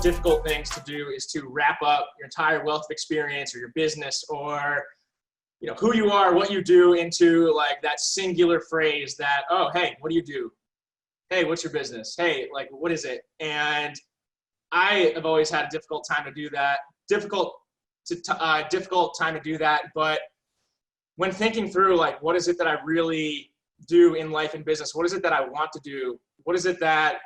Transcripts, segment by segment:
difficult things to do is to wrap up your entire wealth of experience or your business or who you are, what you do into like that singular phrase that, oh, hey, what do you do? Hey, what's your business? Hey, like, what is it? And I have always had a difficult time to do that. Difficult time to do that. But when thinking through, like, what is it that I really do in life and business? What is it that I want to do? What is it that,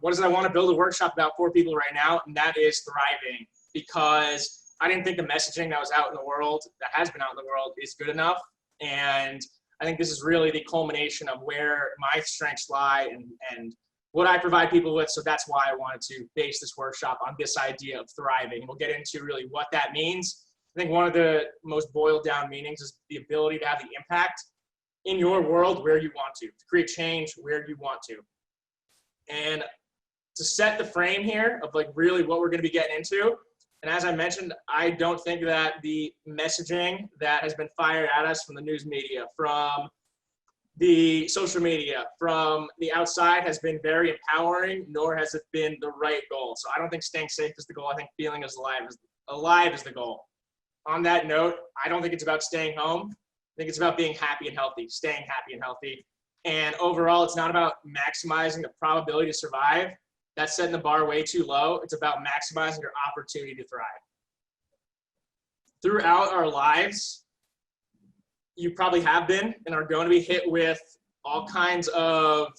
what is it I want to build a workshop about for people right now? And that is thriving, because I didn't think the messaging that was out in the world, that has been out in the world, is good enough. And I think this is really the culmination of where my strengths lie and what I provide people with. So that's why I wanted to base this workshop on this idea of thriving. And we'll get into really what that means. I think one of the most boiled down meanings is the ability to have the impact in your world where you want to create change where you want to. And to set the frame here of like really what we're going to be getting into. And as I mentioned, I don't think that the messaging that has been fired at us from the news media, from the social media, from the outside has been very empowering, nor has it been the right goal. So I don't think staying safe is the goal. I think feeling alive is the goal. On that note, I don't think it's about staying home. I think it's about being happy and healthy, staying happy and healthy. And overall, it's not about maximizing the probability to survive. That's setting the bar way too low. It's about maximizing your opportunity to thrive. Throughout our lives, you probably have been and are going to be hit with all kinds of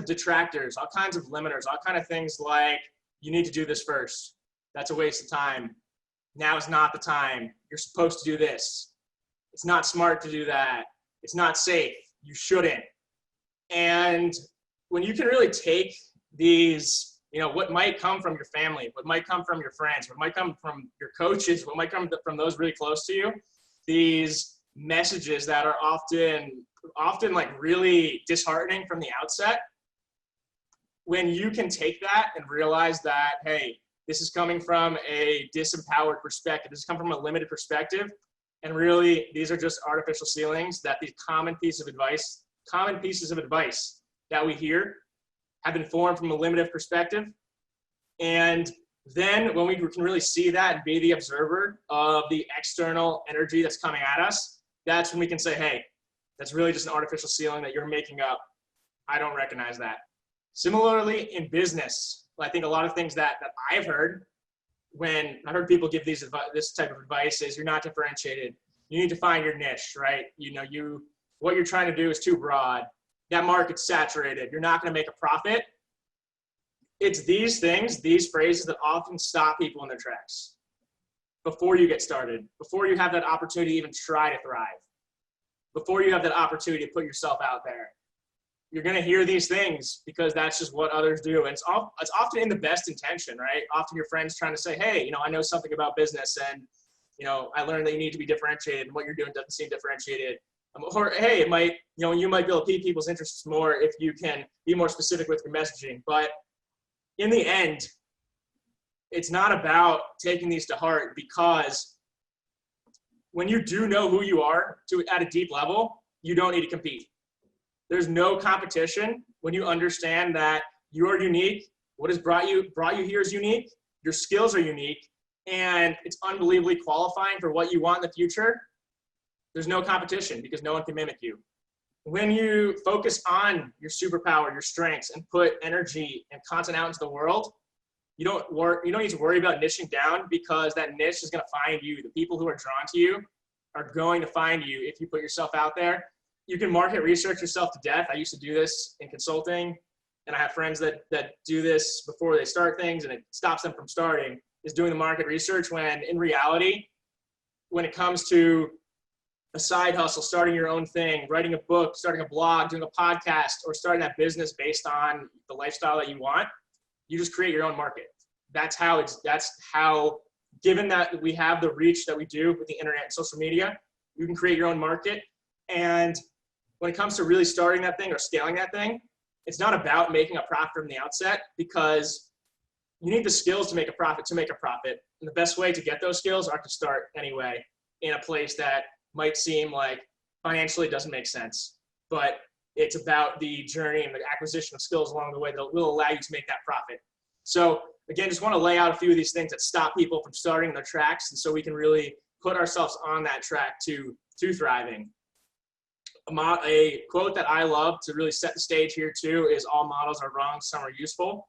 detractors, all kinds of limiters, all kinds of things like, you need to do this first. That's a waste of time. Now is not the time. You're supposed to do this. It's not smart to do that. It's not safe. You shouldn't. And when you can really take these, what might come from your family, what might come from your friends, what might come from your coaches, what might come from those really close to you, these messages that are often like really disheartening from the outset, when you can take that and realize that, hey, this is coming from a disempowered perspective, this is coming from a limited perspective, and really these are just artificial ceilings, that these common pieces of advice that we hear have been formed from a limited perspective. And then when we can really see that and be the observer of the external energy that's coming at us, that's when we can say, hey, that's really just an artificial ceiling that you're making up. I don't recognize that. Similarly, in business, I think a lot of things that I've heard when I heard people give this type of advice is, you're not differentiated. You need to find your niche, right? What you're trying to do is too broad. That market's saturated. You're not going to make a profit. It's these things, these phrases that often stop people in their tracks before you get started, before you have that opportunity to even try to thrive, before you have that opportunity to put yourself out there. You're going to hear these things because that's just what others do. And it's often in the best intention, right? Often your friends trying to say, hey, I know something about business, and, I learned that you need to be differentiated, and what you're doing doesn't seem differentiated. Or, hey, it might, you might be able to pique people's interests more if you can be more specific with your messaging. But in the end, it's not about taking these to heart, because when you do know who you are at a deep level, you don't need to compete. There's no competition when you understand that you are unique. What has brought you here is unique. Your skills are unique, and it's unbelievably qualifying for what you want in the future. There's no competition because no one can mimic you. When you focus on your superpower, your strengths, and put energy and content out into the world, you don't need to worry about niching down, because that niche is going to find you. The people who are drawn to you are going to find you if you put yourself out there. You can market research yourself to death. I used to do this in consulting, and I have friends that do this before they start things, and it stops them from starting, is doing the market research, when in reality, when it comes to a side hustle, starting your own thing, writing a book, starting a blog, doing a podcast, or starting that business based on the lifestyle that you want, you just create your own market. That's how, given that we have the reach that we do with the internet and social media, you can create your own market. And when it comes to really starting that thing or scaling that thing, it's not about making a profit from the outset, because you need the skills to make a profit. And the best way to get those skills are to start anyway in a place that might seem like financially doesn't make sense, but it's about the journey and the acquisition of skills along the way that will allow you to make that profit. So again, just want to lay out a few of these things that stop people from starting in their tracks, and so we can really put ourselves on that track to thriving. A quote that I love to really set the stage here too is all models are wrong, some are useful.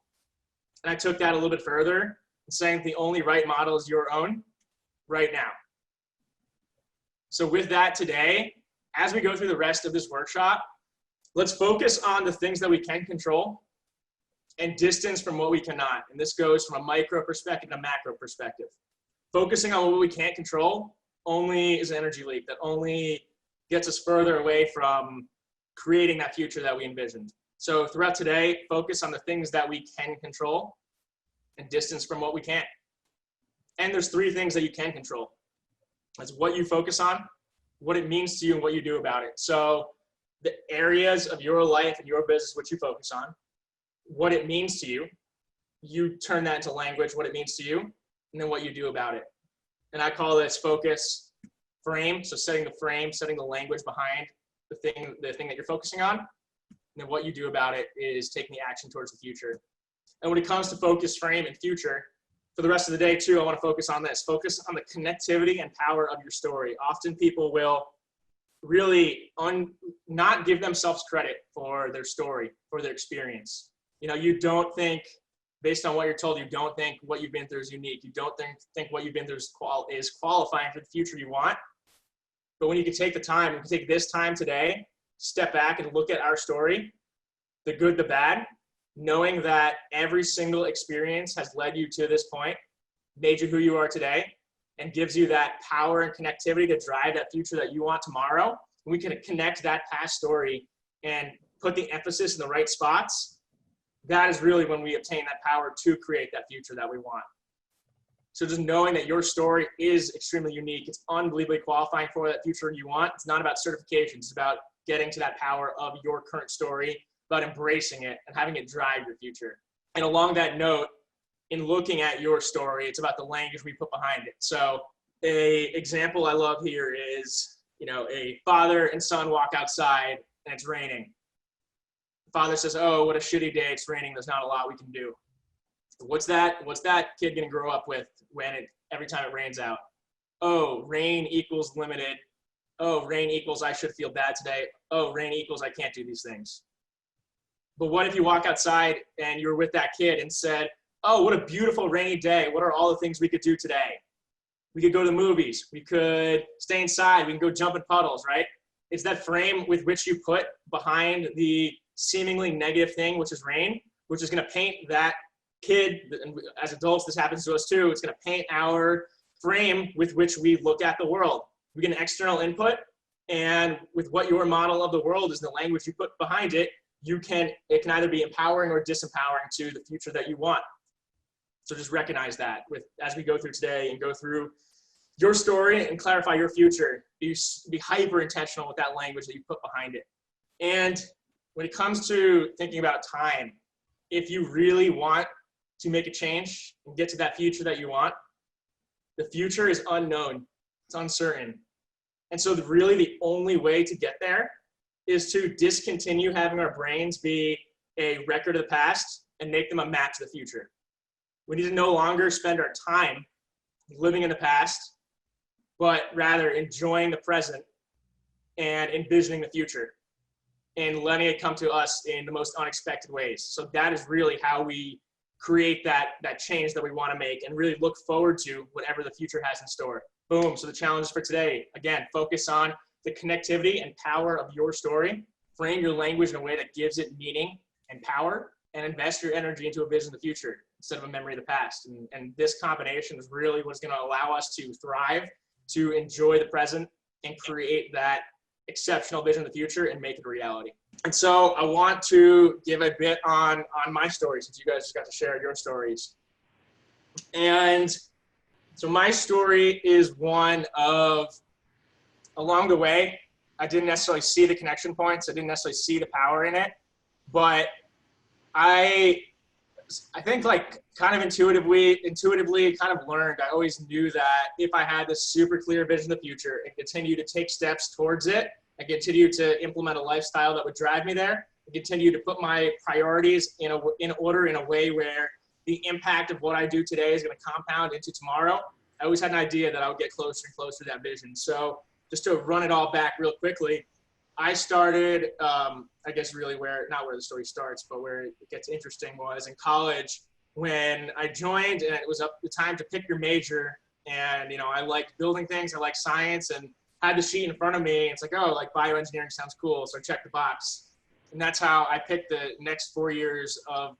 And I took that a little bit further, saying the only right model is your own right now. So with that today, as we go through the rest of this workshop, let's focus on the things that we can control and distance from what we cannot. And this goes from a micro perspective and a macro perspective. Focusing on what we can't control only is an energy leak that only gets us further away from creating that future that we envisioned. So throughout today, focus on the things that we can control and distance from what we can't. And there's 3 things that you can control. That's what you focus on, what it means to you, and what you do about it. So the areas of your life and your business which you focus on, what it means to you, you turn that into language, what it means to you, and then what you do about it. And I call this focus frame. So setting the frame, setting the language behind the thing that you're focusing on. And then what you do about it is taking the action towards the future. And when it comes to focus, frame, and future, for the rest of the day too, I want to focus on this. Focus on the connectivity and power of your story. Often people will really not give themselves credit for their story, for their experience. You know, you don't think, based on what you're told, you don't think what you've been through is unique. You don't think what you've been through is qualifying for the future you want. But when you can take the time, you can take this time today, step back and look at our story, the good, the bad, knowing that every single experience has led you to this point, made you who you are today, and gives you that power and connectivity to drive that future that you want tomorrow. We can connect that past story and put the emphasis in the right spots. That is really when we obtain that power to create that future that we want. So just knowing that your story is extremely unique, it's unbelievably qualifying for that future you want. It's not about certifications, it's about getting to that power of your current story, about embracing it and having it drive your future. And along that note, in looking at your story, it's about the language we put behind it. So a example I love here is, you know, a father and son walk outside and it's raining. The father says, "Oh, what a shitty day, it's raining, there's not a lot we can do." What's that kid gonna grow up with every time it rains out? Oh, rain equals limited. Oh, rain equals I should feel bad today. Oh, rain equals I can't do these things. But what if you walk outside and you're with that kid and said, "Oh, what a beautiful rainy day. What are all the things we could do today? We could go to the movies. We could stay inside. We can go jump in puddles," right? It's that frame with which you put behind the seemingly negative thing, which is rain, which is going to paint that kid, and as adults, this happens to us too. It's going to paint our frame with which we look at the world. We get an external input, and with what your model of the world is, the language you put behind it, it can either be empowering or disempowering to the future that you want. So just recognize that as we go through today and go through your story and clarify your future, be hyper intentional with that language that you put behind it. And when it comes to thinking about time, if you really want to make a change and get to that future that you want, the future is unknown, it's uncertain. And so really the only way to get there is to discontinue having our brains be a record of the past and make them a map to the future. We need to no longer spend our time living in the past, but rather enjoying the present and envisioning the future and letting it come to us in the most unexpected ways. So that is really how we create that change that we want to make and really look forward to whatever the future has in store. Boom. So the challenge for today, again, focus on the connectivity and power of your story. Frame your language in a way that gives it meaning and power, and invest your energy into a vision of the future instead of a memory of the past. And this combination is really what's going to allow us to thrive, to enjoy the present, and create that exceptional vision of the future and make it a reality. And so I want to give a bit on my story, since you guys just got to share your stories. And so my story is one of, along the way, I didn't necessarily see the connection points. I didn't necessarily see the power in it, but I think like kind of intuitively kind of learned. I always knew that if I had this super clear vision of the future and continue to take steps towards it, I continue to implement a lifestyle that would drive me there, and continue to put my priorities in order in a way where the impact of what I do today is going to compound into tomorrow. I always had an idea that I would get closer and closer to that vision. So just to run it all back real quickly, I started, I guess really not where the story starts, but where it gets interesting was in college when I joined and it was up the time to pick your major. And, I liked building things. I like science and had the sheet in front of me. It's like, oh, like bioengineering sounds cool. So I checked the box. And that's how I picked the next 4 years of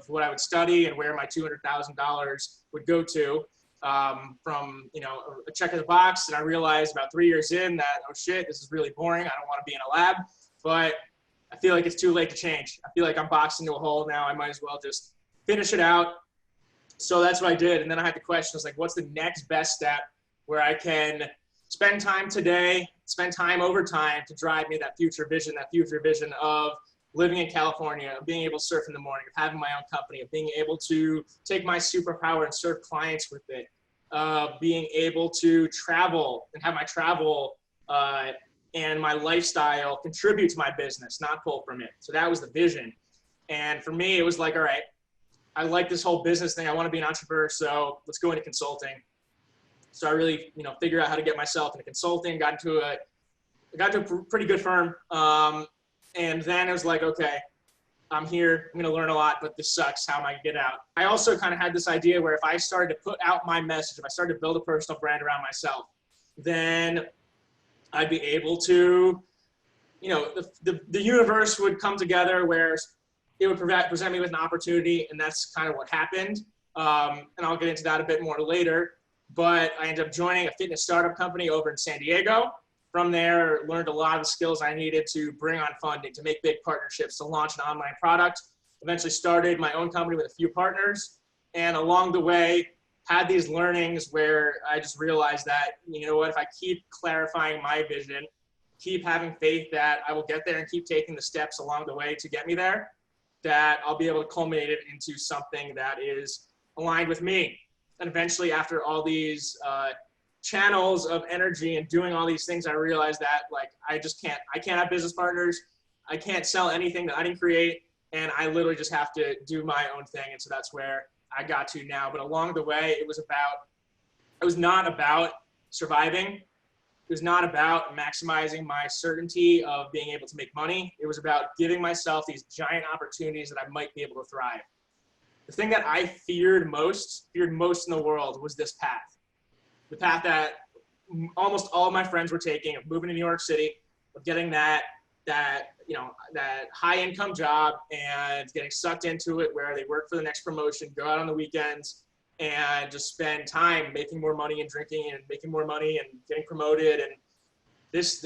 what I would study and where my $200,000 would go to. From a check of the box, and I realized about 3 years in that, oh shit, this is really boring. I don't want to be in a lab, but I feel like it's too late to change. I feel like I'm boxed into a hole now. I might as well just finish it out. So that's what I did. And then I had the question, I was like, what's the next best step where I can spend time today, spend time over time to drive me that future vision of living in California, of being able to surf in the morning, of having my own company, of being able to take my superpower and serve clients with it, being able to travel and have my travel and my lifestyle contribute to my business, not pull from it. So that was the vision. And for me, it was like, all right, I like this whole business thing. I want to be an entrepreneur, so let's go into consulting. So I really, figured out how to get myself into consulting, got into a pretty good firm. And then it was like, okay, I'm here, I'm going to learn a lot, but this sucks. How am I going to get out? I also kind of had this idea where if I started to put out my message, if I started to build a personal brand around myself, then I'd be able to, the universe would come together where it would present me with an opportunity, and that's kind of what happened. And I'll get into that a bit more later. But I ended up joining a fitness startup company over in San Diego. From there, learned a lot of the skills I needed to bring on funding, to make big partnerships, to launch an online product. Eventually started my own company with a few partners. And along the way, had these learnings where I just realized that, if I keep clarifying my vision, keep having faith that I will get there and keep taking the steps along the way to get me there, that I'll be able to culminate it into something that is aligned with me. And eventually, after all these channels of energy and doing all these things, I realized that I can't have business partners. I can't sell anything that I didn't create. And I literally just have to do my own thing. And so that's where I got to now. But along the way, it was not about surviving. It was not about maximizing my certainty of being able to make money. It was about giving myself these giant opportunities that I might be able to thrive. The thing that I feared most in the world was this path. The path that almost all of my friends were taking, of moving to New York City, of getting that high income job and getting sucked into it where they work for the next promotion, go out on the weekends and just spend time making more money and drinking and making more money and getting promoted. And this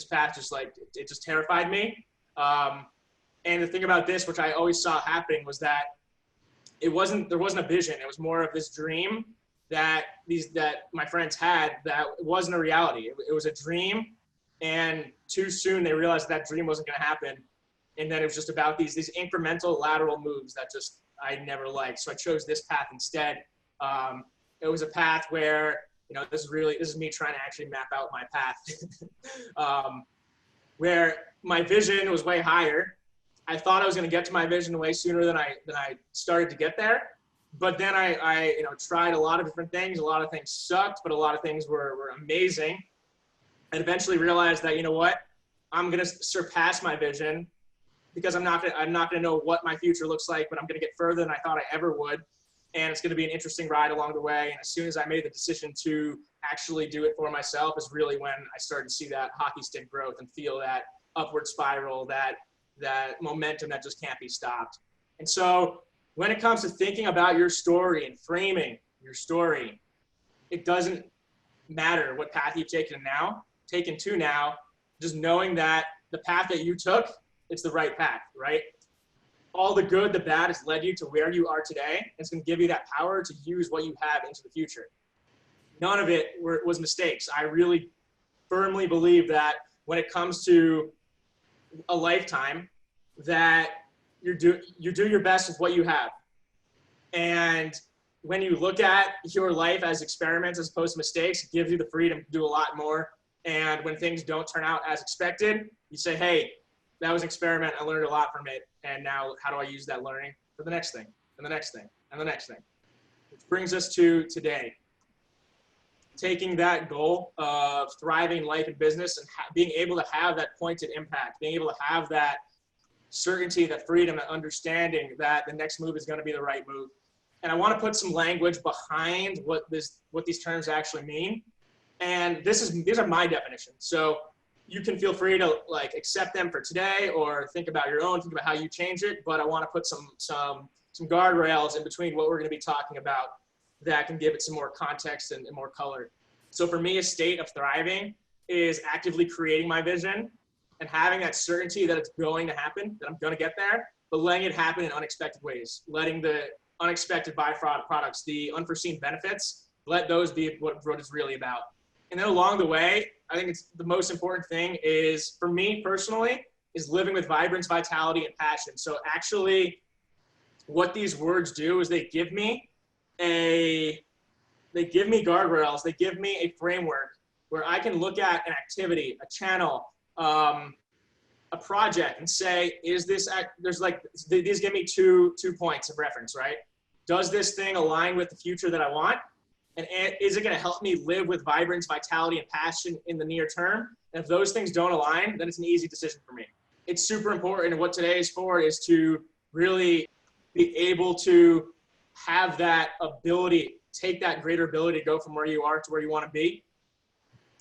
path it just terrified me. And the thing about this, which I always saw happening, was that there wasn't a vision. It was more of this dream that my friends had that wasn't a reality. It was a dream, and too soon they realized that dream wasn't going to happen. And then it was just about these incremental lateral moves that just I never liked. So I chose this path instead. It was a path where, this is me trying to actually map out my path, where my vision was way higher. I thought I was going to get to my vision way sooner than I started to get there. But then I tried a lot of different things. A lot of things sucked, but a lot of things were amazing. And eventually realized that, I'm going to surpass my vision, because I'm not going to know what my future looks like, but I'm going to get further than I thought I ever would. And it's going to be an interesting ride along the way. And as soon as I made the decision to actually do it for myself is really when I started to see that hockey stick growth and feel that upward spiral, that momentum that just can't be stopped. And so when it comes to thinking about your story and framing your story, it doesn't matter what path you've taken to now, just knowing that the path that you took, it's the right path, right? All the good, the bad has led you to where you are today. And it's going to give you that power to use what you have into the future. None of it was mistakes. I really firmly believe that when it comes to a lifetime, that you do your best with what you have. And when you look at your life as experiments as opposed to mistakes, it gives you the freedom to do a lot more. And when things don't turn out as expected, you say, hey, that was an experiment. I learned a lot from it. And now how do I use that learning for the next thing and the next thing? and the next thing. Which brings us to today. Taking that goal of thriving life and business and being able to have that pointed impact, being able to have that certainty, that freedom, that understanding that the next move is going to be the right move. And I want to put some language behind what these terms actually mean. And these are my definitions. So you can feel free to like accept them for today or think about your own, think about how you change it. But I want to put some guardrails in between what we're going to be talking about that can give it some more context and more color. So for me, a state of thriving is actively creating my vision and having that certainty that it's going to happen, that I'm going to get there, but letting it happen in unexpected ways, letting the unexpected byproducts, the unforeseen benefits, let those be what it's really about. And then along the way, I think it's the most important thing is, for me personally, is living with vibrance, vitality, and passion. So actually, what these words do is they give me guardrails, they give me a framework where I can look at an activity, a channel, a project, and say, is this, these give me two points of reference, right? Does this thing align with the future that I want? And is it going to help me live with vibrance, vitality, and passion in the near term? And if those things don't align, then it's an easy decision for me. It's super important, and what today is for is to really be able to have that ability, take that greater ability to go from where you are to where you want to be,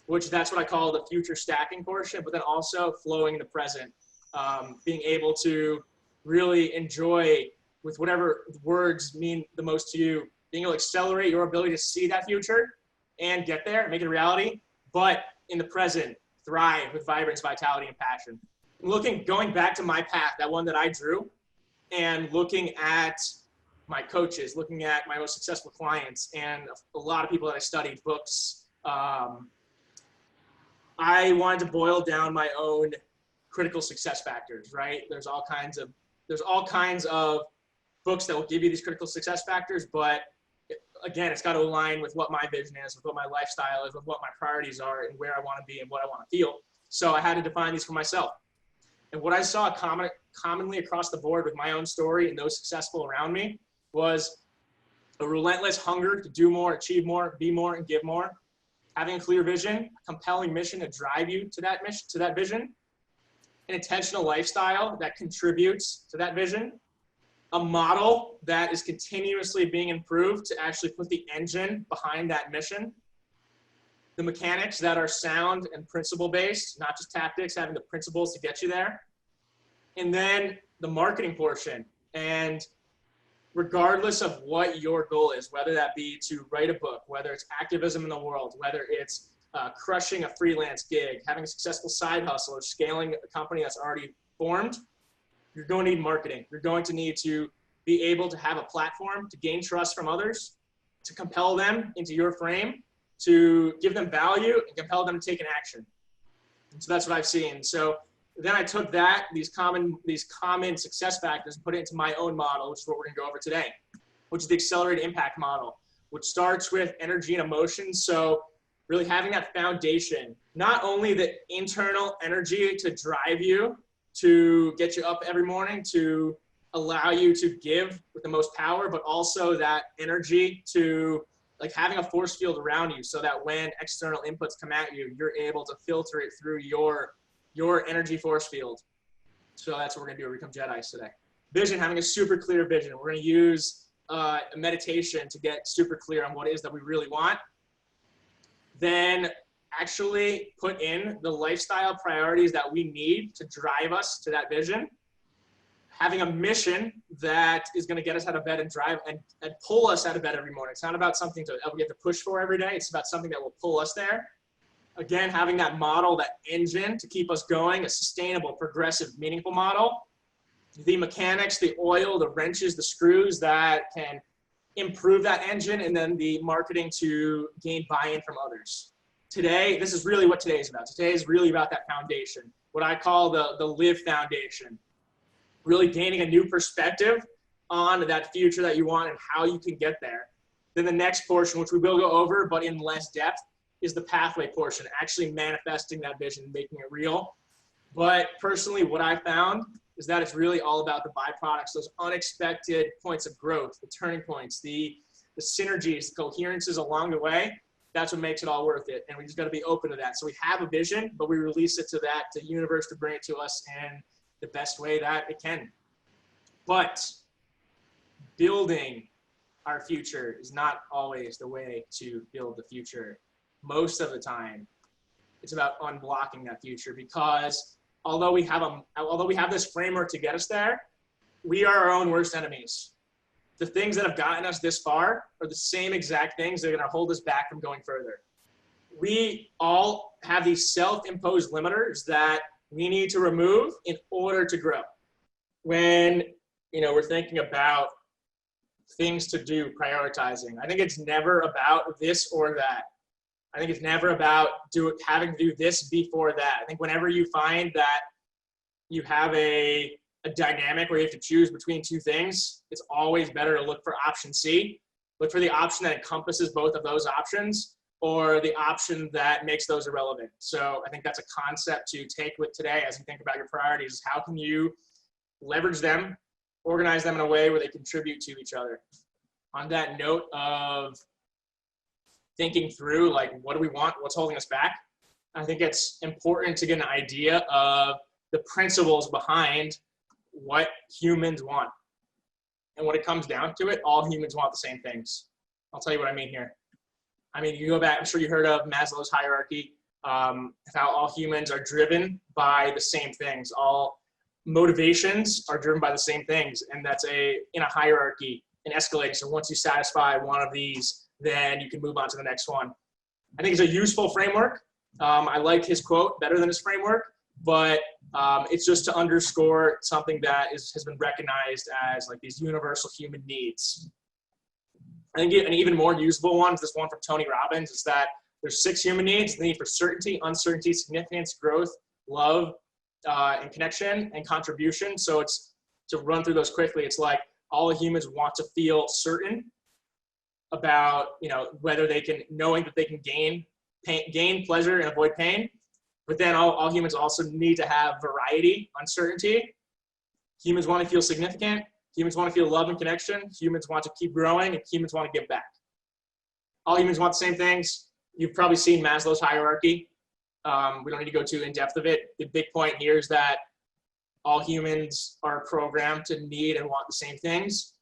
which that's what I call the future stacking portion, but then also flowing in the present, being able to really enjoy with whatever words mean the most to you, being able to accelerate your ability to see that future and get there, make it a reality, but in the present, thrive with vibrance, vitality, and passion. Going back to my path, that one that I drew, and looking at my coaches, looking at my most successful clients, and a lot of people that I studied, books, I wanted to boil down my own critical success factors, right? There's all kinds of books that will give you these critical success factors, but again, it's got to align with what my vision is, with what my lifestyle is, with what my priorities are, and where I want to be and what I want to feel. So I had to define these for myself. And what I saw commonly across the board with my own story and those successful around me was a relentless hunger to do more, achieve more, be more, and give more. Having a clear vision, a compelling mission to drive you to that mission, to that vision, an intentional lifestyle that contributes to that vision, a model that is continuously being improved to actually put the engine behind that mission, the mechanics that are sound and principle-based, not just tactics, having the principles to get you there, and then the marketing portion. And regardless of what your goal is, whether that be to write a book, whether it's activism in the world, whether it's crushing a freelance gig, having a successful side hustle, or scaling a company that's already formed, you're going to need marketing. You're going to need to be able to have a platform to gain trust from others, to compel them into your frame, to give them value and compel them to take an action. And so that's what I've seen. So then I took these common success factors and put it into my own model, which is what we're gonna go over today, which is the accelerated impact model, which starts with energy and emotion. So really having that foundation, not only the internal energy to drive you, to get you up every morning, to allow you to give with the most power, but also that energy to like having a force field around you so that when external inputs come at you, you're able to filter it through your energy force field. So that's what we're gonna do, Become Jedis today. Vision, having a super clear vision. We're gonna use a meditation to get super clear on what it is that we really want. Then actually put in the lifestyle priorities that we need to drive us to that vision. Having a mission that is going to get us out of bed and drive and pull us out of bed every morning. It's not about something we have to push for every day. It's about something that will pull us there. Again, having that model, that engine to keep us going, a sustainable, progressive, meaningful model. The mechanics, the oil, the wrenches, the screws that can improve that engine, and then the marketing to gain buy-in from others. Today, this is really what today is about. Today is really about that foundation, what I call the live foundation. Really gaining a new perspective on that future that you want and how you can get there. Then the next portion, which we will go over, but in less depth, is the pathway portion, actually manifesting that vision, making it real. But personally, what I found is that it's really all about the byproducts, those unexpected points of growth, the turning points, the synergies, the coherences along the way. That's what makes it all worth it. And we just got to be open to that. So we have a vision, but we release it to the universe to bring it to us in the best way that it can. But building our future is not always the way to build the future. Most of the time, it's about unblocking that future, because although we have this framework to get us there, we are our own worst enemies. The things that have gotten us this far are the same exact things that are going to hold us back from going further. We all have these self-imposed limiters that we need to remove in order to grow. When we're thinking about things to do, prioritizing, I think it's never about this or that. I think it's never about having to do this before that. I think whenever you find that you have a dynamic where you have to choose between two things, it's always better to look for option C. Look for the option that encompasses both of those options, or the option that makes those irrelevant. So I think that's a concept to take with today as you think about your priorities, is how can you leverage them, organize them in a way where they contribute to each other. On that note of thinking through, like, what do we want? What's holding us back? I think it's important to get an idea of the principles behind what humans want. And when it comes down to it, all humans want the same things. I'll tell you what I mean here. I mean, you go back, I'm sure you heard of Maslow's Hierarchy, how all humans are driven by the same things. All motivations are driven by the same things. And that's in a hierarchy, an escalating. So once you satisfy one of these, then you can move on to the next one. I think it's a useful framework. I like his quote better than his framework, but it's just to underscore something that has been recognized as like these universal human needs. I think an even more usable one is this one from Tony Robbins, is that there's 6 human needs: the need for certainty, uncertainty, significance, growth, love, and connection, and contribution. So it's, to run through those quickly, it's like all humans want to feel certain about, whether they can, knowing that they can gain pleasure and avoid pain. But then all humans also need to have variety, uncertainty. Humans want to feel significant. Humans want to feel love and connection. Humans want to keep growing, and humans want to give back. All humans want the same things. You've probably seen Maslow's Hierarchy. We don't need to go too in depth of it. The big point here is that all humans are programmed to need and want the same things.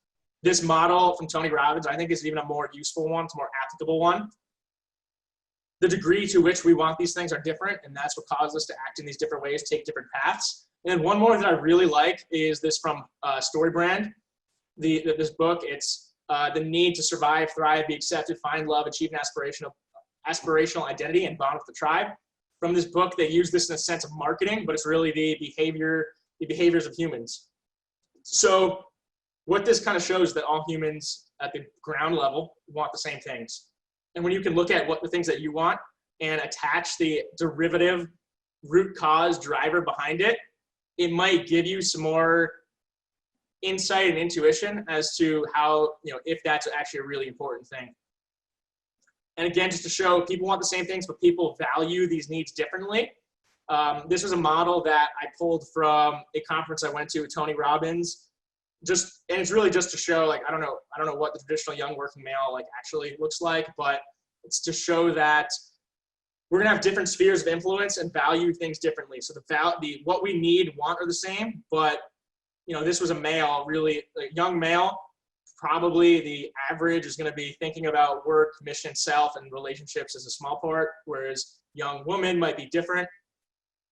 This model from Tony Robbins, I think, is even a more useful one. It's a more applicable one. The degree to which we want these things are different, and that's what causes us to act in these different ways, take different paths. And then one more that I really like is this from StoryBrand. This book, it's the need to survive, thrive, be accepted, find love, achieve an aspirational identity, and bond with the tribe. From this book, they use this in a sense of marketing, but it's really the behaviors of humans. So what this kind of shows is that all humans at the ground level want the same things. And when you can look at what the things that you want and attach the derivative root cause driver behind it, it might give you some more insight and intuition as to how, if that's actually a really important thing. And again, just to show people want the same things, but people value these needs differently. This was a model that I pulled from a conference I went to with Tony Robbins. And it's really just to show, like, I don't know what the traditional young working male actually looks like, but it's to show that we're gonna have different spheres of influence and value things differently. So what we need, want are the same, but this was a male, really a young male. Probably the average is going to be thinking about work, mission, self, and relationships as a small part, whereas young women might be different.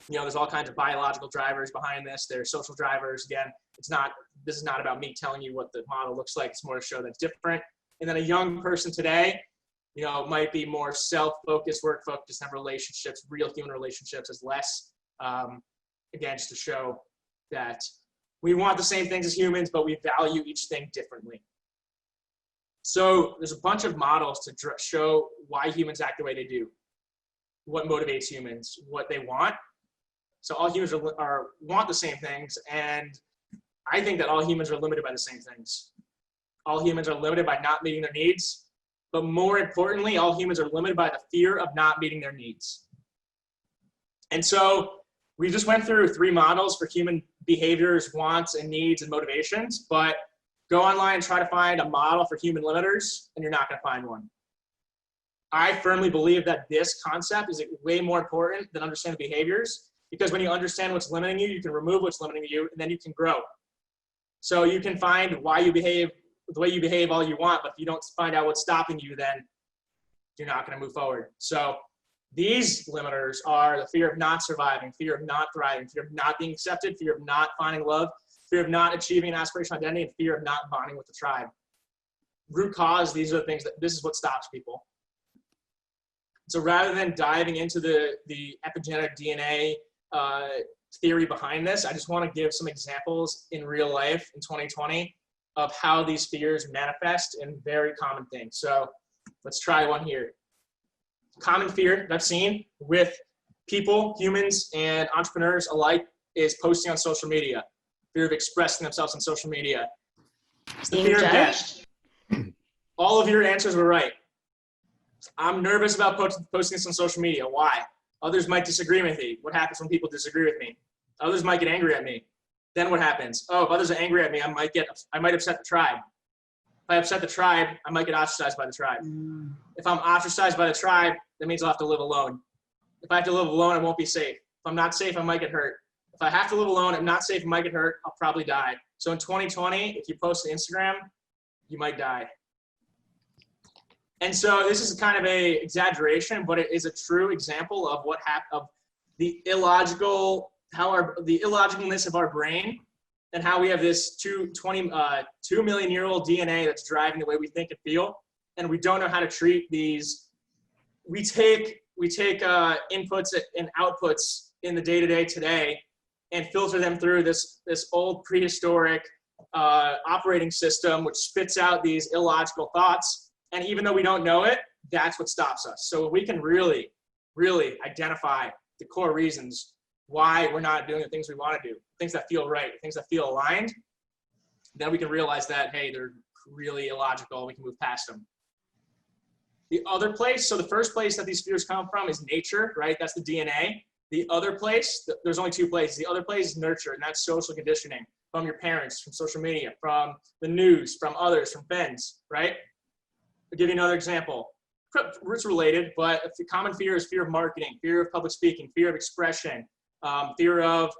There's all kinds of biological drivers behind this. There's social drivers. Again, this is not about me telling you what the model looks like. It's more to show that's different. And then a young person today, might be more self-focused, work-focused, and relationships, real human relationships is less. Again, just to show that we want the same things as humans, but we value each thing differently. So there's a bunch of models to show why humans act the way they do, what motivates humans, what they want. So all humans want the same things, and I think that all humans are limited by the same things. All humans are limited by not meeting their needs, but more importantly, all humans are limited by the fear of not meeting their needs. And so we just went through 3 models for human behaviors, wants, and needs and motivations, but go online and try to find a model for human limiters, and you're not going to find one. I firmly believe that this concept is way more important than understanding behaviors, because when you understand what's limiting you, you can remove what's limiting you, and then you can grow. So you can find why you behave the way you behave all you want, but if you don't find out what's stopping you, then you're not going to move forward. So these limiters are the fear of not surviving, fear of not thriving, fear of not being accepted, fear of not finding love, fear of not achieving an aspirational identity, and fear of not bonding with the tribe. Root cause, these are the things this is what stops people. So rather than diving into the epigenetic DNA theory behind this, I just want to give some examples in real life in 2020 of how these fears manifest in very common things. So let's try one here. Common fear that I've seen with people, humans, and entrepreneurs alike is posting on social media. Fear of expressing themselves on social media. It's the fear of death. All of your answers were right. I'm nervous about posting this on social media. Why? Others might disagree with me. What happens when people disagree with me? Others might get angry at me. Then what happens? Oh, if others are angry at me, I might upset the tribe. If I upset the tribe, I might get ostracized by the tribe. If I'm ostracized by the tribe, that means I'll have to live alone. If I have to live alone, I won't be safe. If I'm not safe, I might get hurt. If I have to live alone, I'm not safe, I might get hurt, I'll probably die. So in 2020, if you post to Instagram, you might die. And so this is kind of a exaggeration, but it is a true example of what of the illogicalness of our brain, and how we have this 2 million-year-old DNA that's driving the way we think and feel, and we don't know how to treat these. We take inputs and outputs in the day-to-day today and filter them through this old prehistoric operating system, which spits out these illogical thoughts. And even though we don't know it, that's what stops us. So we can really, really identify the core reasons why we're not doing the things we want to do, things that feel right, things that feel aligned. Then we can realize that, hey, they're really illogical. We can move past them. The other place, so the first place that these fears come from is nature, right? That's the DNA. The other place, there's only 2 places. The other place is nurture, and that's social conditioning from your parents, from social media, from the news, from others, from friends, right? I'll give you another example. It's related, but the common fear is fear of marketing, fear of public speaking, fear of expression, fear of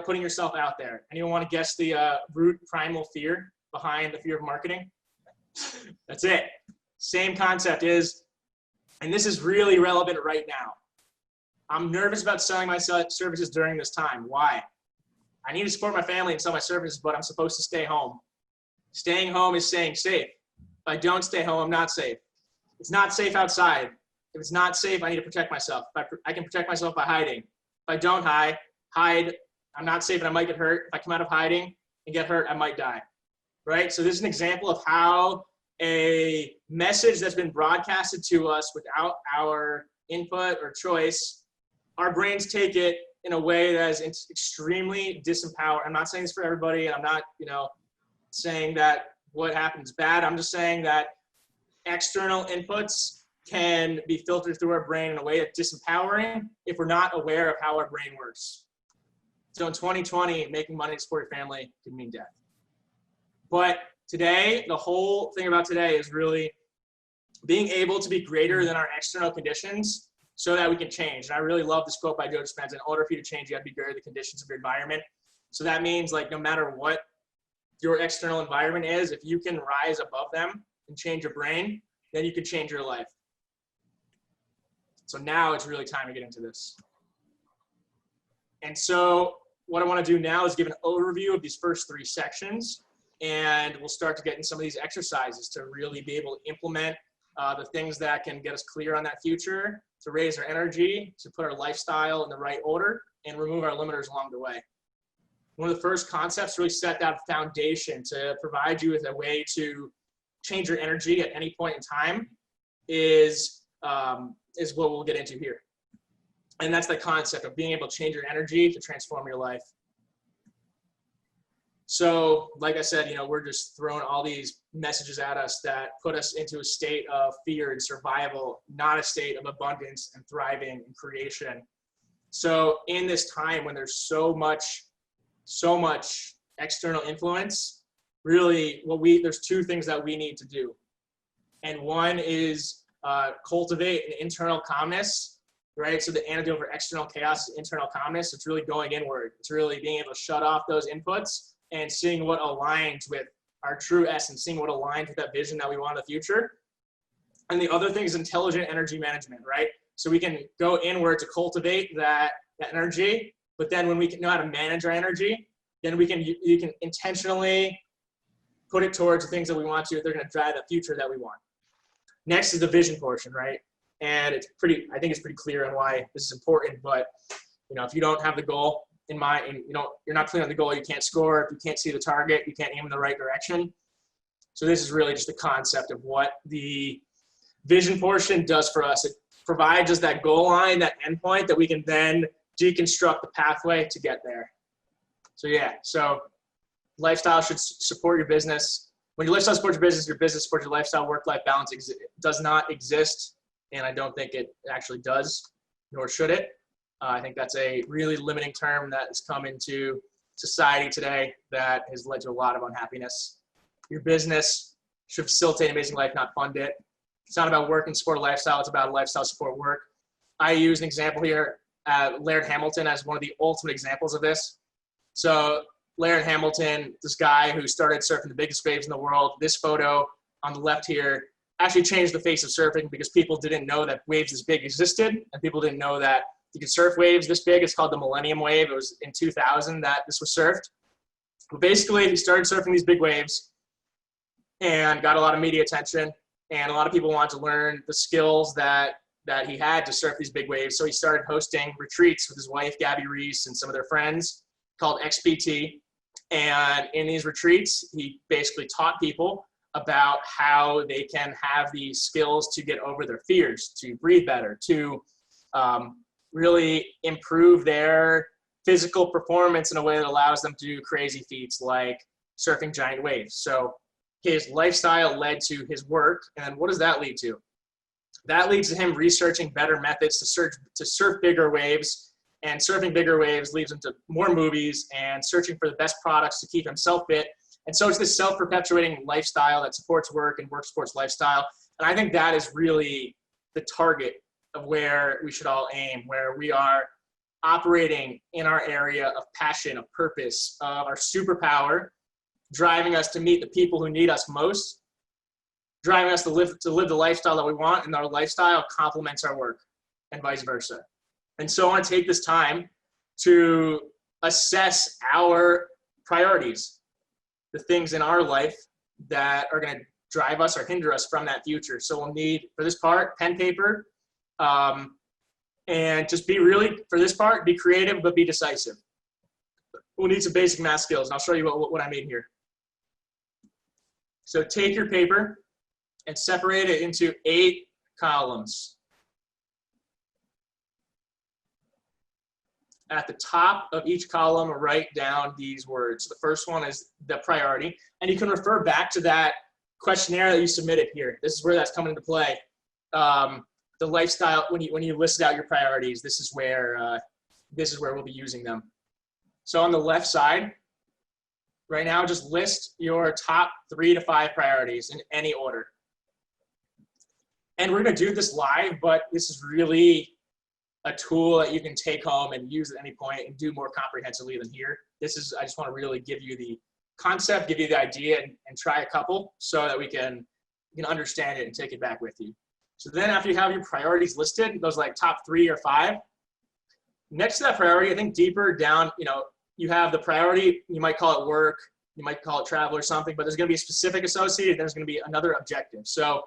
putting yourself out there. Anyone want to guess the root primal fear behind the fear of marketing? That's it. Same concept is, and this is really relevant right now. I'm nervous about selling my services during this time. Why? I need to support my family and sell my services, but I'm supposed to stay home. Staying home is staying safe. If I don't stay home, I'm not safe. It's not safe outside. If it's not safe, I need to protect myself. I can protect myself by hiding. If I don't hide, I'm not safe and I might get hurt. If I come out of hiding and get hurt, I might die, right? So this is an example of how a message that's been broadcasted to us without our input or choice, our brains take it in a way that is extremely disempowered. I'm not saying this for everybody, and I'm not, saying that what happens is bad. I'm just saying that external inputs can be filtered through our brain in a way that's disempowering if we're not aware of how our brain works. So in 2020, making money to support your family could mean death. But today, the whole thing about today is really being able to be greater than our external conditions so that we can change. And I really love this quote by Joe Dispenza: in order for you to change, you have to be greater than the conditions of your environment. So that means, like, no matter what your external environment is, if you can rise above them and change your brain, then you can change your life. So now it's really time to get into this. And so what I want to do now is give an overview of these first 3 sections, and we'll start to get in some of these exercises to really be able to implement the things that can get us clear on that future, to raise our energy, to put our lifestyle in the right order, and remove our limiters along the way. One of the first concepts really set that foundation to provide you with a way to change your energy at any point in time is what we'll get into here. And that's the concept of being able to change your energy to transform your life. So, like I said, we're just throwing all these messages at us that put us into a state of fear and survival, not a state of abundance and thriving and creation. So in this time when there's so much external influence, really there's two things that we need to do. And one is cultivate an internal calmness, right? So the antidote for external chaos is internal calmness. It's really going inward. It's really being able to shut off those inputs and seeing what aligns with our true essence, seeing what aligns with that vision that we want in the future. And the other thing is intelligent energy management, right? So we can go inward to cultivate that energy, but then when we can know how to manage our energy, then you can intentionally put it towards the things that we want to, if they're going to drive the future that we want. Next is the vision portion, right? And I think it's pretty clear on why this is important, but if you don't have the goal in mind and you're not clear on the goal, you can't score. If you can't see the target, you can't aim in the right direction. So this is really just the concept of what the vision portion does for us. It provides us that goal line, that endpoint that we can then deconstruct the pathway to get there. So yeah, lifestyle should support your business. When your lifestyle supports your business supports your lifestyle. Work-life balance does not exist, and I don't think it actually does, nor should it. I think that's a really limiting term that has come into society today that has led to a lot of unhappiness. Your business should facilitate an amazing life, not fund it. It's not about work and support a lifestyle. It's about lifestyle support work. I use an example here, Laird Hamilton, as one of the ultimate examples of this. So Laird Hamilton, this guy who started surfing the biggest waves in the world, this photo on the left here actually changed the face of surfing because people didn't know that waves this big existed, and people didn't know that you could surf waves this big. It's called the Millennium Wave. It was in 2000 that this was surfed. But basically, he started surfing these big waves and got a lot of media attention, and a lot of people wanted to learn the skills that he had to surf these big waves. So he started hosting retreats with his wife, Gabby Reese, and some of their friends called XPT. And in these retreats, he basically taught people about how they can have these skills to get over their fears, to breathe better, to really improve their physical performance in a way that allows them to do crazy feats like surfing giant waves. So his lifestyle led to his work. And then what does that lead to? That leads to him researching better methods to surf bigger waves. And surfing bigger waves leads him to more movies and searching for the best products to keep himself fit. And so it's this self-perpetuating lifestyle that supports work and work supports lifestyle. And I think that is really the target of where we should all aim, where we are operating in our area of passion, of purpose, of our superpower, driving us to meet the people who need us most, driving us to live the lifestyle that we want, and our lifestyle complements our work and vice versa. And so I want to take this time to assess our priorities, the things in our life that are going to drive us or hinder us from that future. So we'll need, for this part, pen, paper, and just for this part, be creative, but be decisive. We'll need some basic math skills, and I'll show you what I mean here. So take your paper and separate it into 8 columns. At the top of each column, write down these words. The first one is the priority, and you can refer back to that questionnaire that you submitted here. This is where that's coming into play. The lifestyle, when you listed out your priorities, this is where we'll be using them. So on the left side, right now, just list your top 3 to 5 priorities in any order. And we're going to do this live, but this is really a tool that you can take home and use at any point and do more comprehensively than here. I just want to really give you the concept, give you the idea, and try a couple so that you can understand it and take it back with you. So then after you have your priorities listed, those like top 3 or 5, next to that priority, I think deeper down, you have the priority, you might call it work, you might call it travel or something, but there's going to be a specific associated, there's going to be another objective. So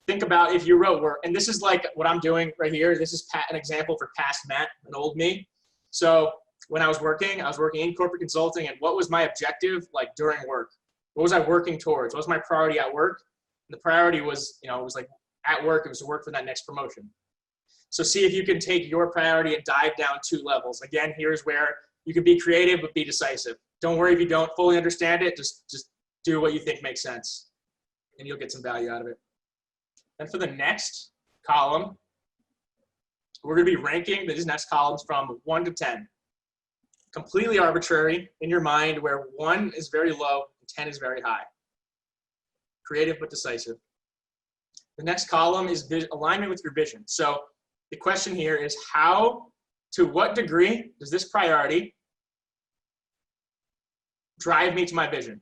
think about if you wrote work, and this is like what I'm doing right here. This is an example for past Matt, an old me. So when I was working in corporate consulting, and what was my objective like during work? What was I working towards? What was my priority at work? And the priority was, it was like at work, it was to work for that next promotion. So see if you can take your priority and dive down 2 levels. Again, here's where you can be creative, but be decisive. Don't worry if you don't fully understand it. Just do what you think makes sense, and you'll get some value out of it. And for the next column, We're going to be ranking these next columns from 1 to 10. Completely arbitrary in your mind, where 1 is very low and 10 is very high. Creative but decisive. The next column is alignment with your vision. So the question here is to what degree does this priority drive me to my vision?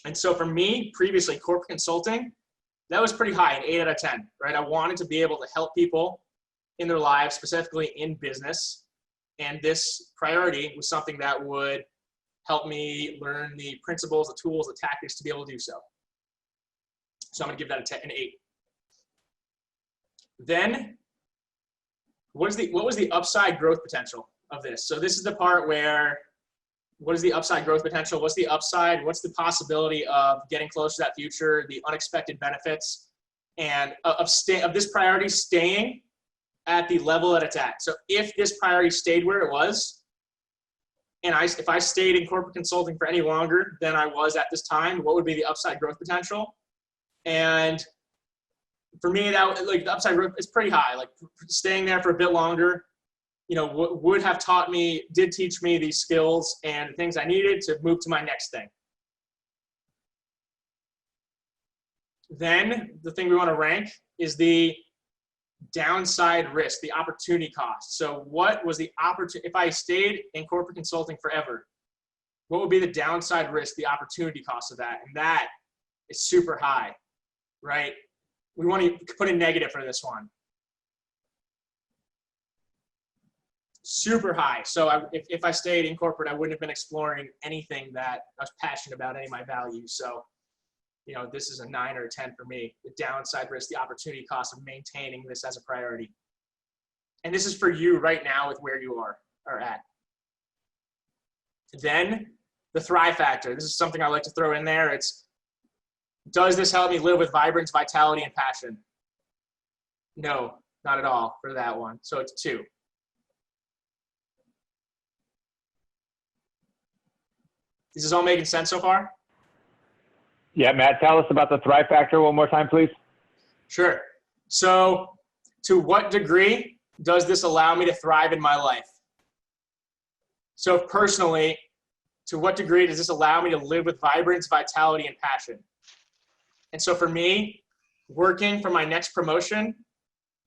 And so for me, previously, corporate consulting, that was pretty high, an 8 out of 10, right? I wanted to be able to help people in their lives, specifically in business. And this priority was something that would help me learn the principles, the tools, the tactics to be able to do so. So I'm going to give that an 8. Then, what was the upside growth potential of this? So this is the part where, what is the upside growth potential? What's the upside? What's the possibility of getting close to that future, the unexpected benefits, and of this priority staying at the level that it's at? So if this priority stayed where it was, and if I stayed in corporate consulting for any longer than I was at this time, what would be the upside growth potential? And for me, that like the upside growth is pretty high. Like staying there for a bit longer, you know, did teach me these skills and things I needed to move to my next thing. Then the thing we want to rank is the downside risk, the opportunity cost. So what was the opportunity, if I stayed in corporate consulting forever, what would be the downside risk, the opportunity cost of that? And that is super high, right? We want to put a negative for this one. Super high. So if I stayed in corporate, I wouldn't have been exploring anything that I was passionate about, any of my values. So, you know, this is a 9 or a 10 for me. The downside risk, the opportunity cost of maintaining this as a priority. And this is for you right now with where you are at. Then the thrive factor. This is something I like to throw in there. Does this help me live with vibrance, vitality, and passion? No, not at all for that one. So it's 2. Is this all making sense so far? Yeah, Matt, tell us about the thrive factor one more time, please. Sure. So to what degree does this allow me to thrive in my life? So personally, to what degree does this allow me to live with vibrance, vitality, and passion? And so for me, working for my next promotion,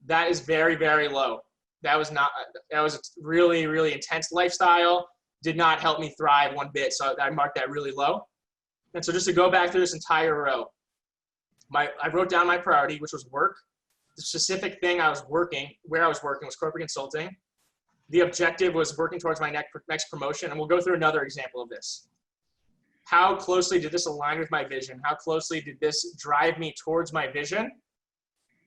that is very, very low. That was a really, really intense lifestyle. Did not help me thrive one bit. So I marked that really low. And so just to go back through this entire row, I wrote down my priority, which was work. The specific thing where I was working was corporate consulting. The objective was working towards my next promotion. And we'll go through another example of this. How closely did this align with my vision? How closely did this drive me towards my vision?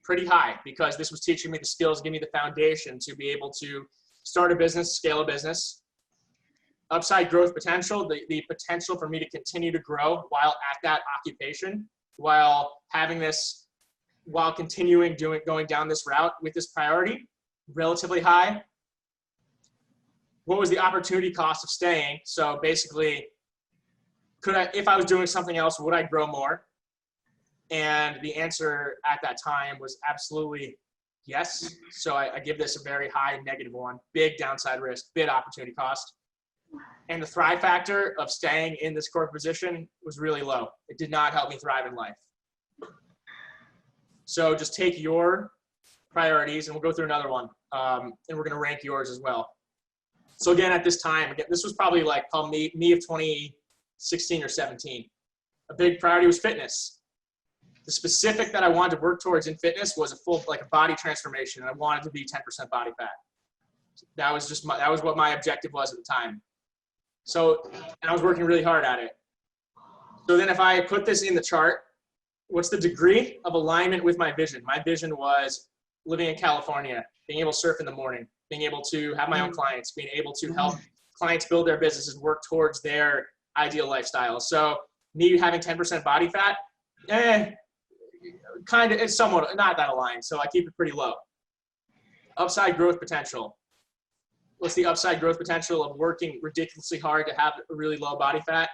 Pretty high, because this was teaching me the skills, giving me the foundation to be able to start a business, scale a business. Upside growth potential, the potential for me to continue to grow while at that occupation, while continuing going down this route with this priority, relatively high. What was the opportunity cost of staying? So basically, if I was doing something else, would I grow more? And the answer at that time was absolutely yes. So I give this a very high -1, big downside risk, big opportunity cost. And the thrive factor of staying in this corporate position was really low. It did not help me thrive in life. So just take your priorities, and we'll go through another one. And we're going to rank yours as well. So again, at this time, this was probably me of 2016 or 17. A big priority was fitness. The specific that I wanted to work towards in fitness was a body transformation, and I wanted to be 10% body fat. That was what my objective was at the time. So, and I was working really hard at it. So then if I put this in the chart, what's the degree of alignment with my vision? My vision was living in California, being able to surf in the morning, being able to have my own clients, being able to help clients build their businesses, work towards their ideal lifestyle. So me having 10% body fat, it's somewhat not that aligned. So I keep it pretty low. Upside growth potential. What's the upside growth potential of working ridiculously hard to have a really low body fat?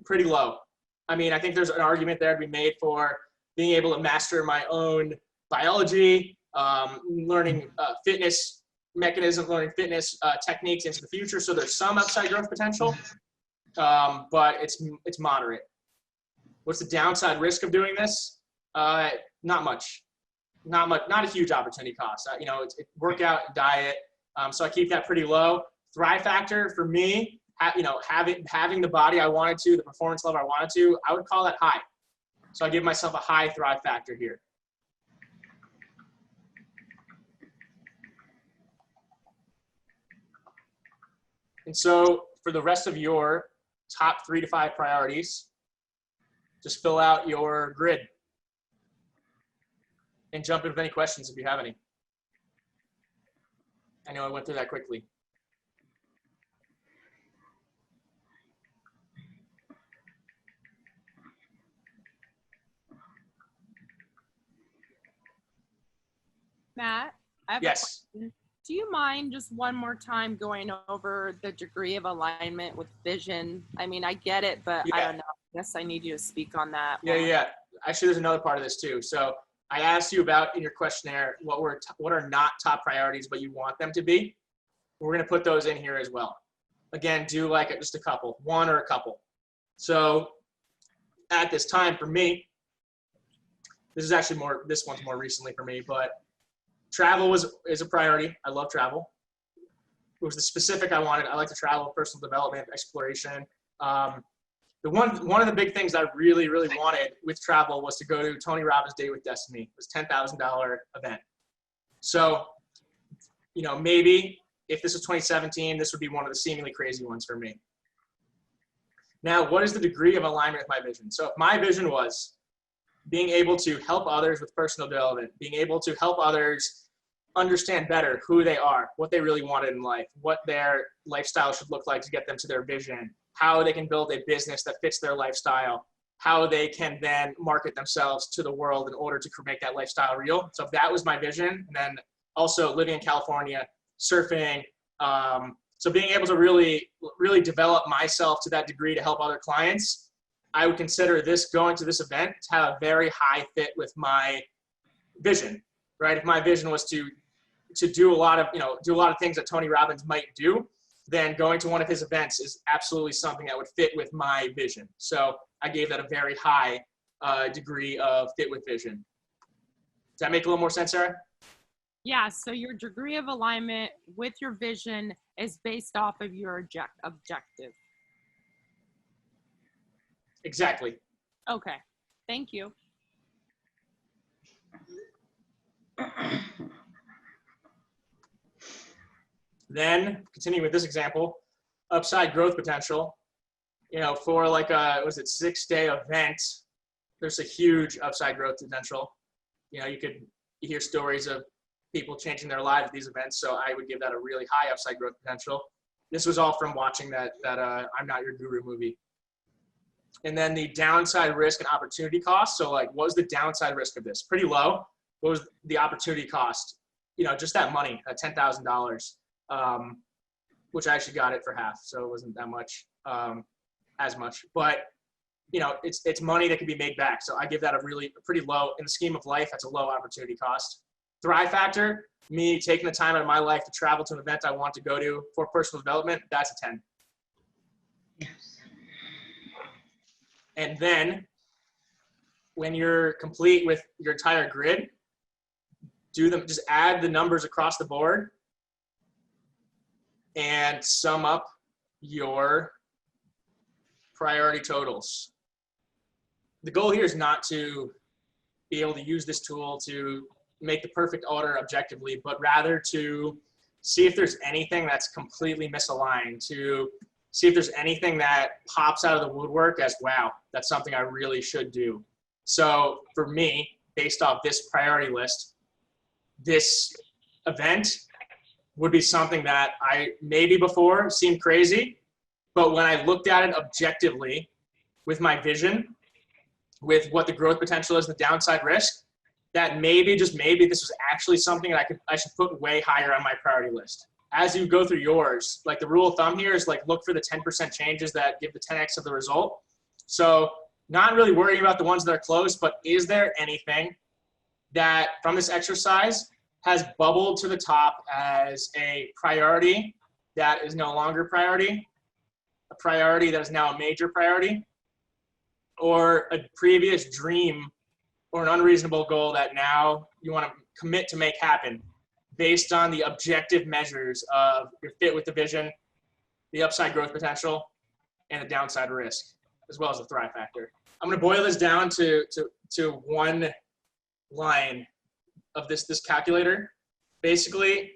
Pretty low. I mean, I think there's an argument there to be made for being able to master my own biology, learning fitness mechanisms, learning fitness techniques into the future. So there's some upside growth potential, but it's moderate. What's the downside risk of doing this? Not much, not a huge opportunity cost. It's workout, diet. So I keep that pretty low. Thrive factor for me, having the body I wanted to, the performance level I wanted to, I would call that high. So I give myself a high thrive factor here. And so for the rest of your top 3 to 5 priorities, just fill out your grid and jump in with any questions if you have any. I know I went through that quickly. Matt, I have a Yes. question. Do you mind just one more time going over the degree of alignment with vision? I mean, I get it, but I don't know. I guess I need you to speak on that. Yeah. Actually, there's another part of this too. So I asked you about in your questionnaire what are not top priorities, but you want them to be. We're going to put those in here as well. Again, do like just a couple, one or a couple. So at this time for me, this one's more recently for me, but travel is a priority. I love travel. It was the specific I wanted. I like to travel, personal development, exploration. One of the big things I really, really wanted with travel was to go to Tony Robbins' Day with Destiny. It was a $10,000 event. So, maybe if this was 2017, this would be one of the seemingly crazy ones for me. Now, what is the degree of alignment with my vision? So if my vision was being able to help others with personal development, being able to help others understand better who they are, what they really wanted in life, what their lifestyle should look like to get them to their vision, how they can build a business that fits their lifestyle, how they can then market themselves to the world in order to make that lifestyle real. So if that was my vision, and then also living in California, surfing, so being able to really, really develop myself to that degree to help other clients, I would consider going to this event to have a very high fit with my vision, right? If my vision was to do a lot of things that Tony Robbins might do, then going to one of his events is absolutely something that would fit with my vision. So I gave that a very high degree of fit with vision. Does that make a little more sense, Sarah? Yeah, so your degree of alignment with your vision is based off of your objective. Exactly. Okay, thank you. Then, continuing with this example, upside growth potential. For like a 6-day event, there's a huge upside growth potential. You hear stories of people changing their lives at these events, so I would give that a really high upside growth potential. This was all from watching that I'm Not Your Guru movie. And then the downside risk and opportunity cost. So what was the downside risk of this? Pretty low. What was the opportunity cost? Just that money, $10,000, which I actually got it for half, so it wasn't that much, as much. But it's money that can be made back. So I give that a pretty low, in the scheme of life, that's a low opportunity cost. Thrive factor, me taking the time out of my life to travel to an event I want to go to for personal development, that's a 10. Yes. And then when you're complete with your entire grid, just add the numbers across the board and sum up your priority totals. The goal here is not to be able to use this tool to make the perfect order objectively, but rather to see if there's anything that's completely misaligned, to see if there's anything that pops out of the woodwork as, wow, that's something I really should do. So for me, based off this priority list, this event would be something that I maybe before seemed crazy, but when I looked at it objectively with my vision, with what the growth potential is, the downside risk, that maybe, just maybe, this was actually something that I should put way higher on my priority list. As you go through yours, the rule of thumb here is look for the 10% changes that give the 10x of the result. So not really worrying about the ones that are close, but is there anything that from this exercise has bubbled to the top as a priority that is no longer priority, a priority that is now a major priority, or a previous dream or an unreasonable goal that now you want to commit to make happen based on the objective measures of your fit with the vision, the upside growth potential, and the downside risk, as well as the thrive factor. I'm going to boil this down to one line of this calculator. Basically,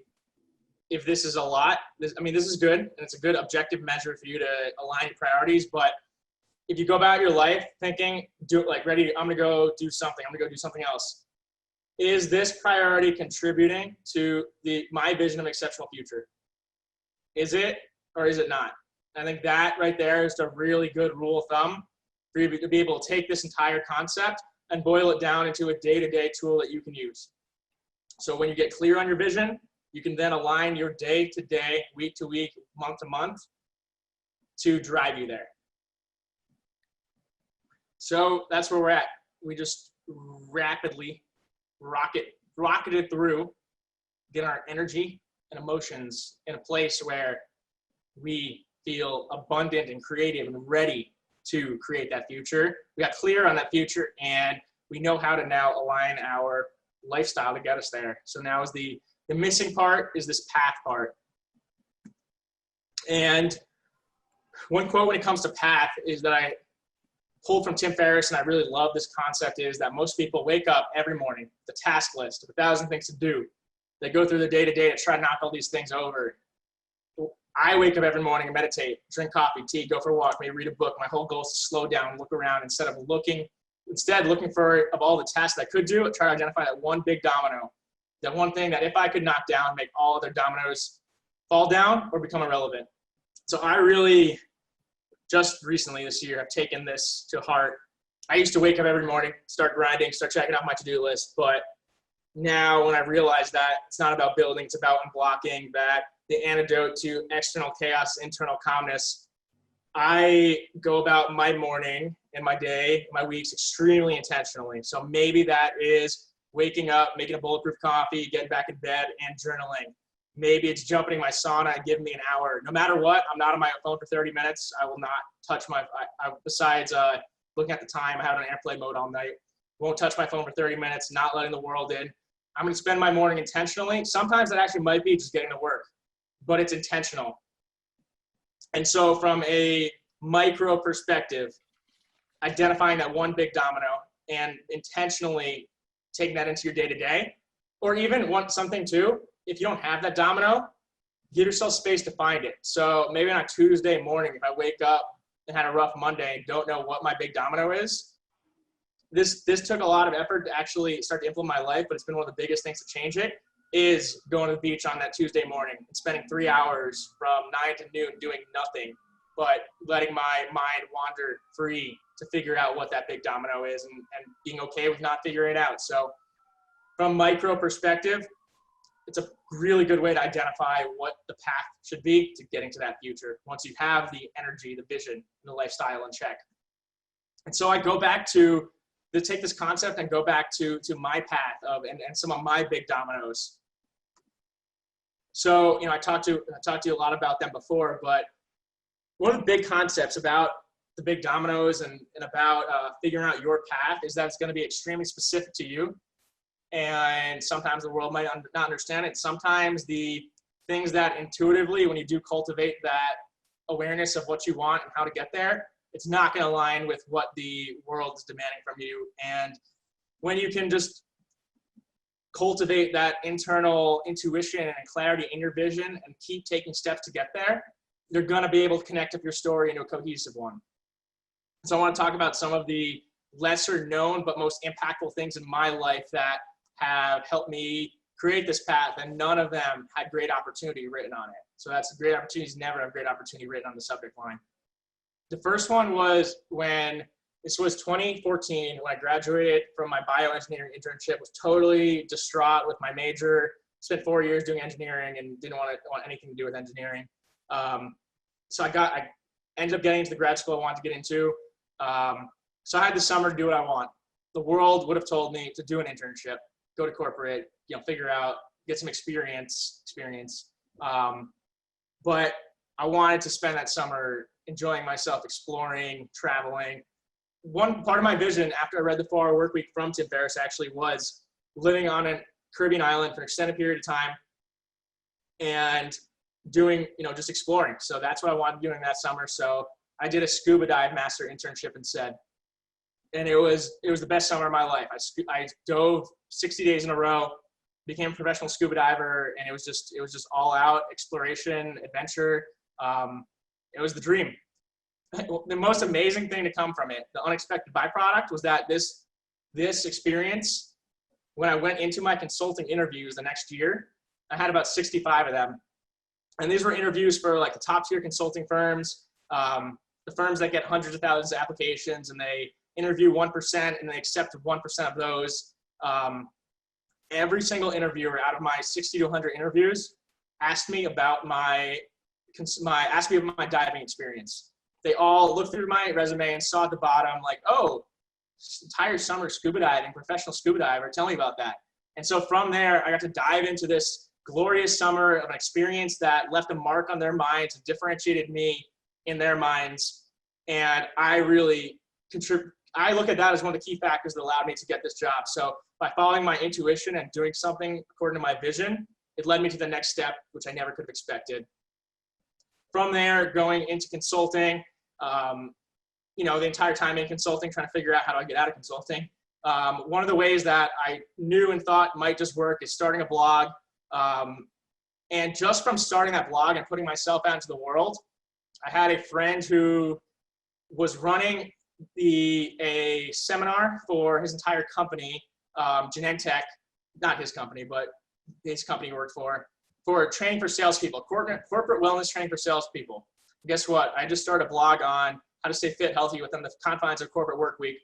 if this is a lot, this is good, and it's a good objective measure for you to align your priorities. But if you go about your life thinking, ready, I'm going to go do something, I'm going to go do something else. Is this priority contributing to my vision of exceptional future? Is it, or is it not? I think that right there is a really good rule of thumb for you to be able to take this entire concept and boil it down into a day-to-day tool that you can use. So when you get clear on your vision, you can then align your day-to-day, week-to-week, month-to-month to drive you there. So that's where we're at. We just rapidly rocketed through, get our energy and emotions in a place where we feel abundant and creative and ready to create that future. We got clear on that future, and we know how to now align our lifestyle to get us there. So now is the missing part is this path part. And one quote when it comes to path is that I pulled from Tim Ferriss, and I really love this concept, is that most people wake up every morning, the task list of 1,000 things to do. They go through the day-to-day to try to knock all these things over. I wake up every morning and meditate, drink coffee, tea, go for a walk, maybe read a book. My whole goal is to slow down, look around instead looking for, of all the tasks I could do, try to identify that one big domino, that one thing that if I could knock down, make all other dominoes fall down or become irrelevant. So I really, just recently this year, have taken this to heart. I used to wake up every morning, start grinding, start checking off my to-do list. But now when I realize that it's not about building, it's about unblocking, that the antidote to external chaos, internal calmness, I go about my morning and my day, my weeks extremely intentionally. So maybe that is waking up, making a bulletproof coffee, getting back in bed and journaling. Maybe it's jumping in my sauna and giving me an hour. No matter what, I'm not on my phone for 30 minutes. I will not touch besides looking at the time, I have it on airplane mode all night. Won't touch my phone for 30 minutes, not letting the world in. I'm going to spend my morning intentionally. Sometimes that actually might be just getting to work, but it's intentional. And so from a micro perspective, identifying that one big domino and intentionally taking that into your day-to-day, or even something too, if you don't have that domino, give yourself space to find it. So maybe on a Tuesday morning, if I wake up and had a rough Monday and don't know what my big domino is, this took a lot of effort to actually start to implement my life, but it's been one of the biggest things to change it, is going to the beach on that Tuesday morning and spending 3 hours from 9 to noon doing nothing, but letting my mind wander free to figure out what that big domino is and being okay with not figuring it out. So from micro perspective, it's a really good way to identify what the path should be to getting to that future once you have the energy, the vision, and the lifestyle in check. And so I go back to take this concept and go back to my path of and some of my big dominoes. So, I talked to you a lot about them before, but one of the big concepts about the big dominoes and about figuring out your path is that it's going to be extremely specific to you. And sometimes the world might not understand it. Sometimes the things that intuitively, when you do cultivate that awareness of what you want and how to get there, it's not going to align with what the world is demanding from you. And when you can just cultivate that internal intuition and clarity in your vision and keep taking steps to get there, you're going to be able to connect up your story into a cohesive one. So I want to talk about some of the lesser known but most impactful things in my life that have helped me create this path, and none of them had great opportunity written on it. So that's great opportunities never have great opportunity written on the subject line. The first one was this was 2014, when I graduated from my bioengineering internship, was totally distraught with my major, spent 4 years doing engineering and didn't want anything to do with engineering. So I ended up getting into the grad school I wanted to get into. So I had the summer to do what I want. The world would have told me to do an internship. go to corporate, figure out, get some experience. But I wanted to spend that summer enjoying myself, exploring, traveling. One part of my vision after I read the 4-Hour Workweek from Tim Ferriss actually was living on a Caribbean island for an extended period of time and doing, just exploring. So that's what I wanted doing that summer. So I did a scuba dive master internship instead. And it was the best summer of my life. I dove 60 days in a row, became a professional scuba diver, and it was just all out exploration, adventure. It was the dream. The most amazing thing to come from it, the unexpected byproduct, was that this experience, when I went into my consulting interviews the next year, I had about 65 of them. And these were interviews for like the top tier consulting firms, the firms that get hundreds of thousands of applications, and they interview 1% and they accept 1% of those. Every single interviewer out of my 60 to 100 interviews asked me about my diving experience. They all looked through my resume and saw at the bottom like, oh, entire summer scuba diving, professional scuba diver, tell me about that. And so from there, I got to dive into this glorious summer of an experience that left a mark on their minds and differentiated me in their minds. And I really I look at that as one of the key factors that allowed me to get this job. So by following my intuition and doing something according to my vision, it led me to the next step, which I never could have expected. From there, going into consulting, the entire time in consulting, trying to figure out how do I get out of consulting. One of the ways that I knew and thought might just work is starting a blog. And just from starting that blog and putting myself out into the world, I had a friend who was running a seminar for his entire company, Genentech, not his company, but his company he worked for training for salespeople, corporate wellness training for salespeople. Guess what? I just started a blog on how to stay fit, healthy within the confines of corporate work week.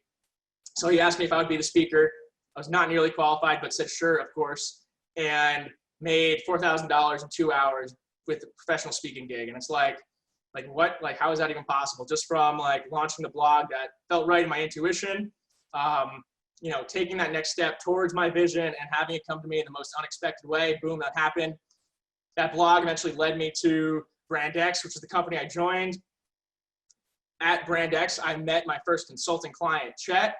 So he asked me if I would be the speaker. I was not nearly qualified, but said sure, of course, and made $4,000 in 2 hours with a professional speaking gig. And it's like what? Like, how is that even possible? Just from like launching the blog that felt right in my intuition, taking that next step towards my vision and having it come to me in the most unexpected way. Boom, that happened. That blog eventually led me to Brandex, which is the company I joined. At Brandex, I met my first consulting client, Chet.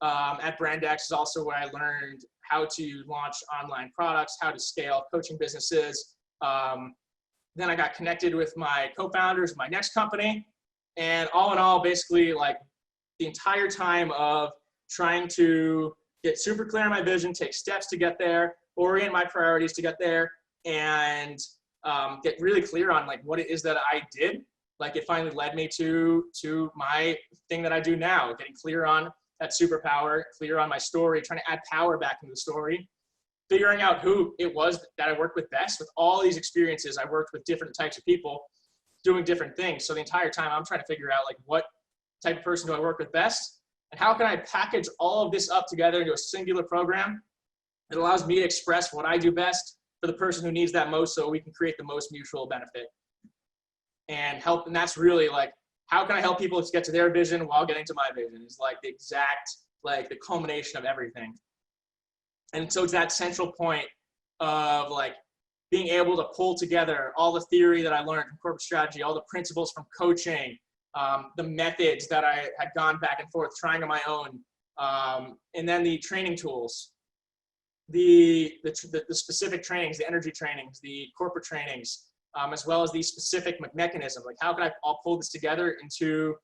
At Brandex is also where I learned how to launch online products, how to scale coaching businesses. Then I got connected with my co-founders of my next company. And all in all, basically like the entire time of trying to get super clear on my vision, take steps to get there, orient my priorities to get there, and get really clear on like what it is that I did. Like it finally led me to my thing that I do now, getting clear on that superpower, clear on my story, trying to add power back into the story, figuring out who it was that I worked with best. With all these experiences, I worked with different types of people doing different things. So the entire time I'm trying to figure out like what type of person do I work with best, and how can I package all of this up together into a singular program that allows me to express what I do best for the person who needs that most, so we can create the most mutual benefit and help. And that's really like, how can I help people to get to their vision while getting to my vision? Is like the exact, like the culmination of everything. And so it's that central point of like being able to pull together all the theory that I learned from corporate strategy, all the principles from coaching, the methods that I had gone back and forth trying on my own, and then the training tools, the specific trainings, the energy trainings, the corporate trainings, as well as these specific mechanisms. Like how can I all pull this together into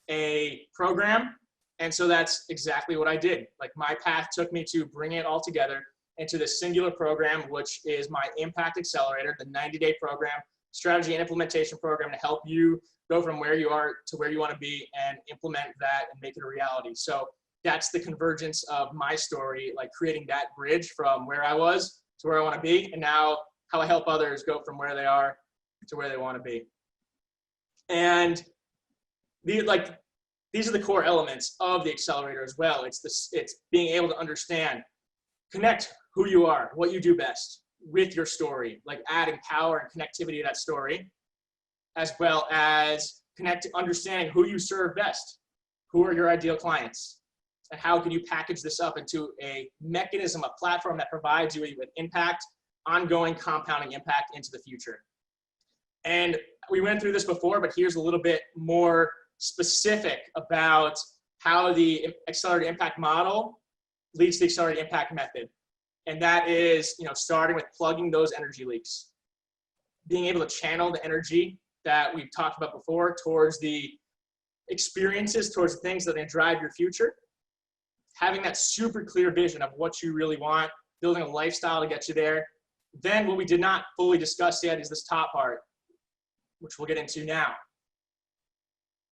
a program? And so that's exactly what I did. Like my path took me to bring it all together into this singular program, which is my Impact Accelerator, the 90-day program, strategy and implementation program to help you go from where you are to where you want to be and implement that and make it a reality. So that's the convergence of my story, like creating that bridge from where I was to where I want to be, and now how I help others go from where they are to where they want to be. And these are the core elements of the accelerator as well. It's being able to understand, connect who you are, what you do best with your story, like adding power and connectivity to that story, as well as understanding who you serve best, who are your ideal clients, and how can you package this up into a mechanism, a platform that provides you with impact, ongoing compounding impact into the future. And we went through this before, but here's a little bit more specific about how the accelerated impact model leads to the accelerated impact method. And that is, starting with plugging those energy leaks, being able to channel the energy that we've talked about before towards the experiences, towards the things that are going to drive your future, having that super clear vision of what you really want, building a lifestyle to get you there. Then what we did not fully discuss yet is this top part, which we'll get into now.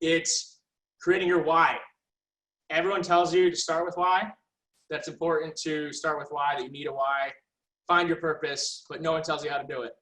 It's creating your why. Everyone tells you to start with why. That's important to start with why, that you need a why. Find your purpose, but no one tells you how to do it.